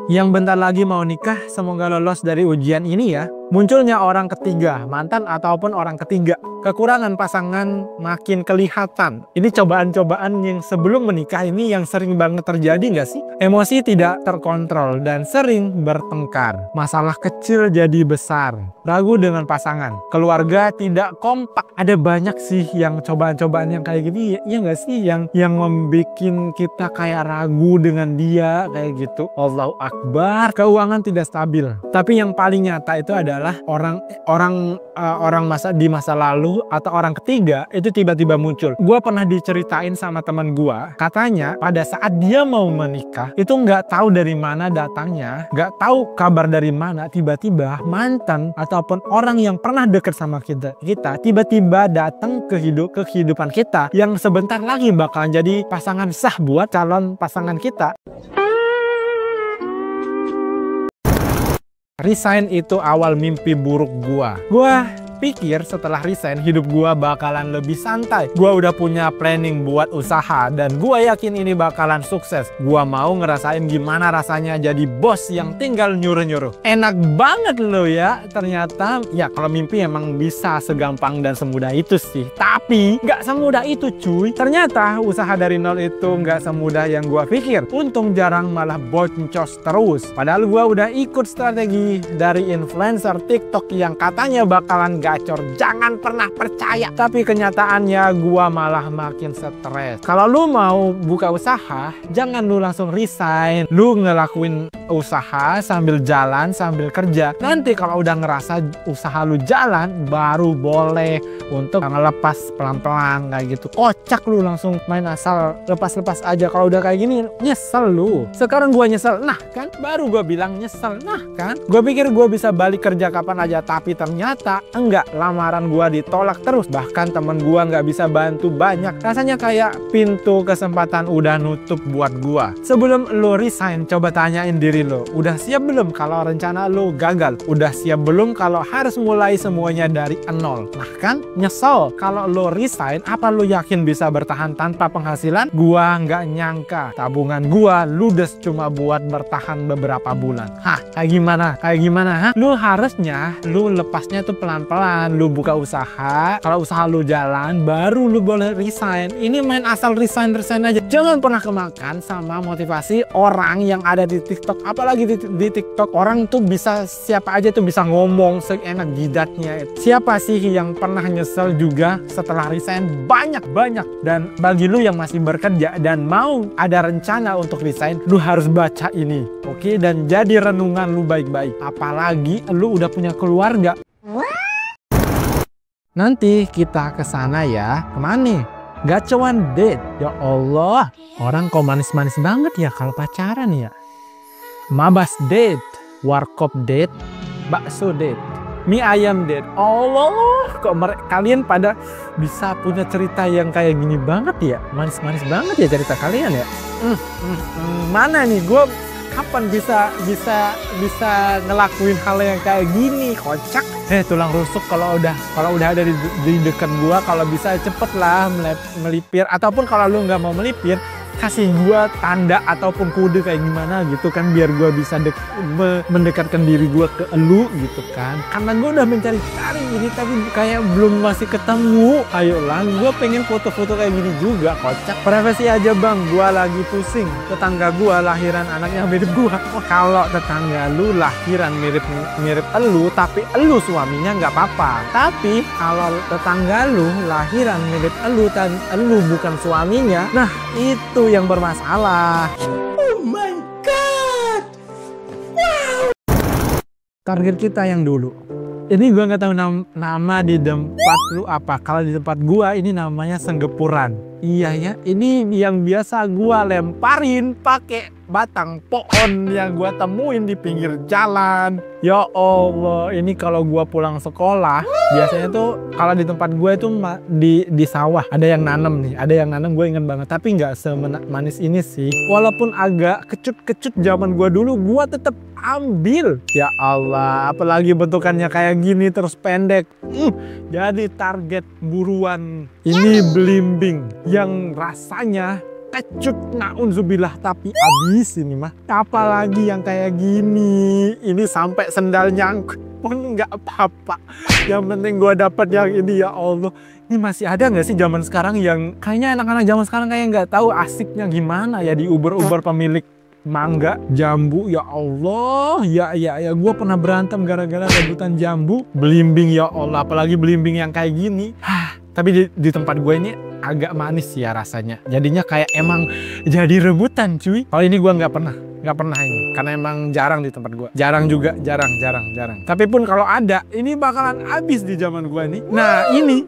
Yang bentar lagi mau nikah, semoga lolos dari ujian ini ya. Munculnya orang ketiga, mantan ataupun orang ketiga. Kekurangan pasangan makin kelihatan. Ini cobaan-cobaan yang sebelum menikah ini yang sering banget terjadi nggak sih? Emosi tidak terkontrol dan sering bertengkar. Masalah kecil jadi besar. Ragu dengan pasangan. Keluarga tidak kompak. Ada banyak sih yang cobaan-cobaan yang kayak gini. Iya nggak sih? Yang membuat kita kayak ragu dengan dia kayak gitu. Allahu Akbar. Keuangan tidak stabil. Tapi yang paling nyata itu adalah orang di masa lalu atau orang ketiga itu tiba-tiba muncul. Gue pernah diceritain sama teman gue, katanya pada saat dia mau menikah itu nggak tahu dari mana datangnya, nggak tahu kabar dari mana, tiba-tiba mantan ataupun orang yang pernah deket sama kita tiba-tiba datang ke kehidupan kita yang sebentar lagi bakalan jadi pasangan sah buat calon pasangan kita. Resign itu awal mimpi buruk gua. Gua pikir setelah resign hidup gua bakalan lebih santai. Gua udah punya planning buat usaha dan gua yakin ini bakalan sukses. Gua mau ngerasain gimana rasanya jadi bos yang tinggal nyuruh-nyuruh. Enak banget loh ya. Ternyata ya kalau mimpi emang bisa segampang dan semudah itu sih. Tapi nggak semudah itu cuy. Ternyata usaha dari nol itu nggak semudah yang gua pikir. Untung jarang malah boncos terus. Padahal gua udah ikut strategi dari influencer TikTok yang katanya bakalan gacor, jangan pernah percaya. Tapi kenyataannya gua malah makin stres. Kalau lu mau buka usaha, jangan lu langsung resign. Lu ngelakuin usaha sambil jalan, sambil kerja. Nanti kalau udah ngerasa usaha lu jalan, baru boleh untuk ngelepas pelan-pelan kayak gitu. Kocak lu langsung main asal lepas-lepas aja. Kalau udah kayak gini, nyesel lu. Sekarang gua nyesel. Nah kan, baru gua bilang nyesel. Nah kan, gua pikir gua bisa balik kerja kapan aja, tapi ternyata enggak. Lamaran gua ditolak terus, bahkan temen gua nggak bisa bantu banyak. Rasanya kayak pintu kesempatan udah nutup buat gua. Sebelum lo resign, coba tanyain diri lo, udah siap belum kalau rencana lo gagal? Udah siap belum kalau harus mulai semuanya dari nol? Nah kan, nyesel. Kalau lo resign, apa lo yakin bisa bertahan tanpa penghasilan? Gua nggak nyangka tabungan gua ludes cuma buat bertahan beberapa bulan. Hah, kayak gimana? Kayak gimana? Hah? Lu harusnya lu lepasnya tuh pelan-pelan. Lu buka usaha, kalau usaha lu jalan baru lu boleh resign. Ini main asal resign aja. Jangan pernah kemakan sama motivasi orang yang ada di TikTok. Apalagi di TikTok orang tuh bisa, siapa aja tuh bisa ngomong seenak jidatnya. Siapa sih yang pernah nyesel juga setelah resign? Banyak. Dan bagi lu yang masih bekerja dan mau ada rencana untuk resign, lu harus baca ini, oke? Dan jadi renungan lu baik-baik. Apalagi lu udah punya keluarga. Nanti kita ke sana ya. Kemana? Gacuan date. Ya Allah, orang kok manis-manis banget ya kalau pacaran ya. Mabas date, warkop date, bakso date, mie ayam date. Allah, kok kalian pada bisa punya cerita yang kayak gini banget ya? Manis-manis banget ya cerita kalian ya. Mana nih gue kapan bisa ngelakuin hal yang kayak gini? Kocak. Tulang rusuk kalau udah ada di dekat gua, kalau bisa cepet lah melipir, ataupun kalau lu nggak mau melipir, kasih gua tanda ataupun kode kayak gimana gitu kan, biar gua bisa mendekatkan diri gua ke elu gitu kan. Karena gua udah mencari-cari ini tapi kayak belum masih ketemu. Ayolah, gua pengen foto-foto kayak gini juga. Kocak. Privasi aja bang, gua lagi pusing. Tetangga gua lahiran anaknya mirip gua. Kalau tetangga lu lahiran mirip elu tapi elu suaminya nggak apa-apa. Tapi kalau tetangga lu lahiran mirip elu dan elu bukan suaminya, nah itu yang bermasalah. Oh my god. Wow. Target kita yang dulu. Ini gua nggak tahu nama di tempat lu apa. Kalau di tempat gua ini namanya senggepuran. Iya ya, ini yang biasa gua lemparin pakai batang pohon yang gua temuin di pinggir jalan. Ya Allah, ini kalau gua pulang sekolah, biasanya tuh kalau di tempat gua itu di sawah ada yang nanam nih, ada yang nanam, gue inget banget. Tapi nggak semanis ini sih. Walaupun agak kecut zaman gua dulu, gua tetap ambil. Ya Allah, apalagi bentukannya kayak gini terus pendek. Jadi target buruan. Ini belimbing yang rasanya kecut, naunzubillah. Tapi abis ini mah. Apalagi yang kayak gini. Ini sampai sendal nyangkut pun nggak apa-apa. Yang penting gue dapat yang ini, ya Allah. Ini masih ada nggak sih zaman sekarang yang kayaknya anak-anak zaman sekarang kayak nggak tahu asiknya gimana ya di Uber pemilik mangga, jambu, ya Allah, ya gue pernah berantem gara-gara rebutan jambu, belimbing, ya Allah, apalagi belimbing yang kayak gini. Tapi di tempat gue ini agak manis ya rasanya, jadinya kayak emang jadi rebutan cuy. Kalau ini gue nggak pernah ini, karena emang jarang di tempat gue, jarang. Tapi pun kalau ada, ini bakalan habis di zaman gue nih. Nah ini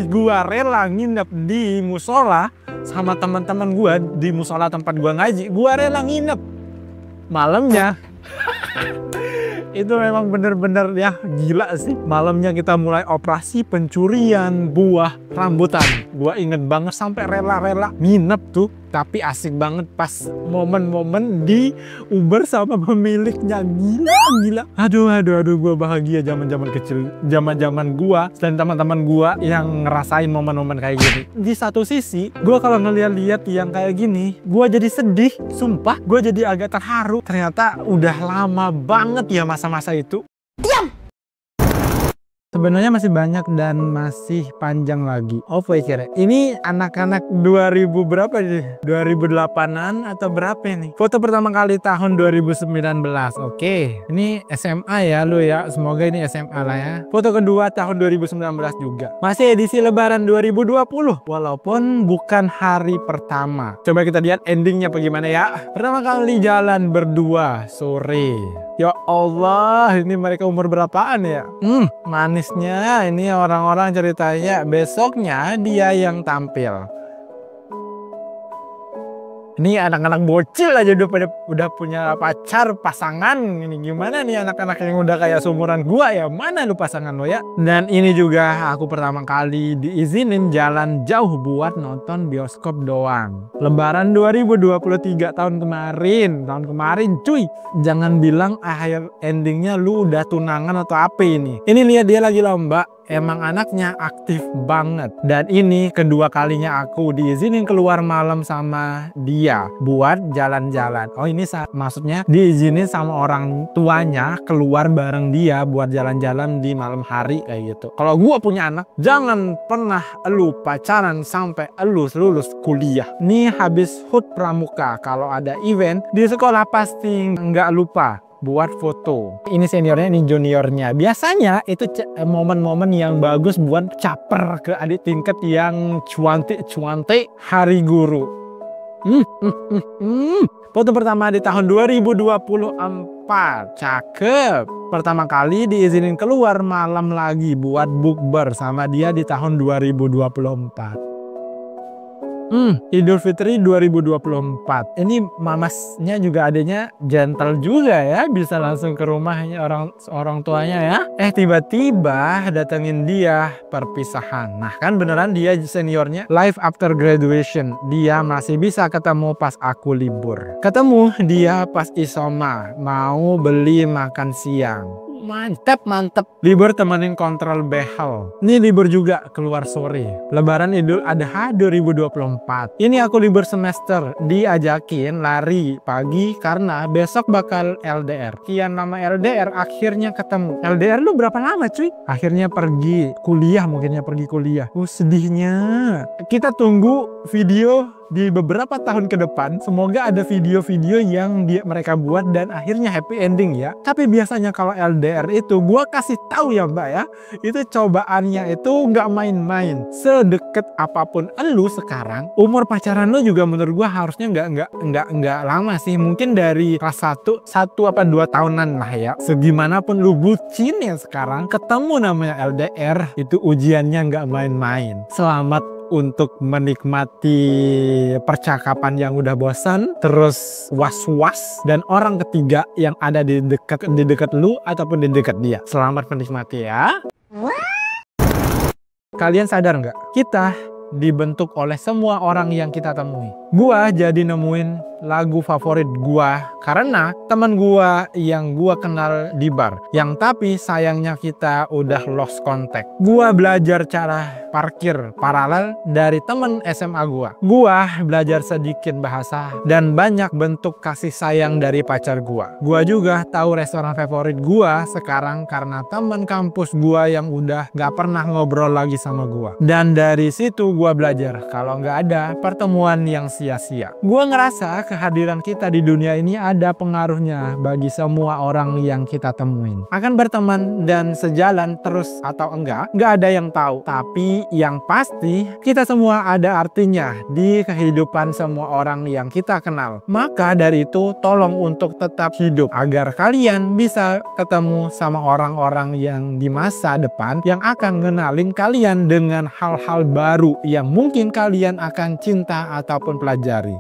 gue rela nginep di musola sama teman-teman gue di musola tempat gue ngaji. Gue rela nginep malamnya. Itu memang bener-bener ya gila sih. Malamnya kita mulai operasi pencurian buah rambutan. Gue inget banget sampai rela-rela nginep tuh. Tapi asik banget pas momen-momen di Uber sama pemiliknya. Gila. Aduh, gue bahagia zaman-zaman kecil. Zaman-zaman gue dan teman-teman gue yang ngerasain momen-momen kayak gini. Di satu sisi, gue kalau ngeliat-liat yang kayak gini, gue jadi sedih. Sumpah, gue jadi agak terharu. Ternyata udah lama banget ya masa-masa itu. Diam! Sebenarnya masih banyak dan masih panjang lagi. Apa ya? Ini anak-anak 2000 berapa sih? 2008-an atau berapa nih? Foto pertama kali tahun 2019. Oke. Ini SMA ya lu ya. Semoga ini SMA lah ya. Foto kedua tahun 2019 juga. Masih edisi lebaran 2020. Walaupun bukan hari pertama. Coba kita lihat endingnya bagaimana ya. Pertama kali jalan berdua sore. Ya Allah, ini mereka umur berapaan ya? Manisnya ini orang-orang ceritanya besoknya dia yang tampil. Ini anak-anak bocil aja udah punya pacar, pasangan. Ini gimana nih anak-anak yang udah kayak seumuran gua ya? Mana lu pasangan lo ya? Dan ini juga aku pertama kali diizinin jalan jauh buat nonton bioskop doang. Lebaran 2023 tahun kemarin cuy. Jangan bilang akhir endingnya lu udah tunangan atau apa ini. Ini lihat dia lagi lomba. Emang anaknya aktif banget. Dan ini kedua kalinya aku diizinin keluar malam sama dia buat jalan-jalan. Oh ini maksudnya diizinin sama orang tuanya keluar bareng dia buat jalan-jalan di malam hari kayak gitu. Kalau gua punya anak, jangan pernah lu pacaran sampai lu lulus kuliah. Nih habis HUT pramuka, kalau ada event di sekolah pasti nggak lupa buat foto. Ini seniornya, ini juniornya. Biasanya itu momen-momen yang bagus buat caper ke adik tingkat yang cuantik hari guru. Foto pertama di tahun 2024. Cakep. Pertama kali diizinin keluar malam lagi buat bukber sama dia di tahun 2024. Idul Fitri 2024. Ini mamasnya juga adanya gentle juga ya, bisa langsung ke rumahnya orang tuanya ya. Tiba-tiba datengin dia perpisahan. Nah kan beneran dia seniornya life after graduation. Dia masih bisa ketemu pas aku libur. Ketemu dia pas isoma mau beli makan siang. Mantap. Libur temenin kontrol behel. Ini libur juga keluar sore. Lebaran Idul Adha 2024. Ini aku libur semester. Diajakin lari pagi karena besok bakal LDR. Kian lama LDR akhirnya ketemu. LDR lu berapa lama cuy? Akhirnya pergi kuliah, sedihnya. Kita tunggu video di beberapa tahun ke depan. Semoga ada video-video yang mereka buat dan akhirnya happy ending ya. Tapi biasanya kalau LDR itu gua kasih tahu ya mbak ya, itu cobaannya itu nggak main-main. Sedekat apapun elu sekarang, umur pacaran lu juga menurut gua harusnya nggak lama sih. Mungkin dari kelas 1 apa 2 tahunan lah ya. Segimanapun lu bucin ya sekarang, ketemu namanya LDR itu ujiannya nggak main-main. Selamat untuk menikmati percakapan yang udah bosan, terus was-was, dan orang ketiga yang ada di dekat lu ataupun di dekat dia. Selamat menikmati ya. Kalian sadar nggak? Kita dibentuk oleh semua orang yang kita temui. Gua jadi nemuin lagu favorit gua karena teman gua yang gua kenal di bar, yang tapi sayangnya kita udah lost contact. Gua belajar cara parkir paralel dari temen SMA gua. Gua belajar sedikit bahasa dan banyak bentuk kasih sayang dari pacar gua. Gua juga tahu restoran favorit gua sekarang karena temen kampus gua yang udah gak pernah ngobrol lagi sama gua. Dan dari situ gua belajar kalau gak ada pertemuan yang sia-sia. Gua ngerasa kehadiran kita di dunia ini ada pengaruhnya bagi semua orang yang kita temuin. Akan berteman dan sejalan terus atau enggak, gak ada yang tahu. Tapi yang pasti kita semua ada artinya di kehidupan semua orang yang kita kenal. Maka dari itu tolong untuk tetap hidup agar kalian bisa ketemu sama orang-orang yang di masa depan yang akan ngenalin kalian dengan hal-hal baru yang mungkin kalian akan cinta ataupun pelajari.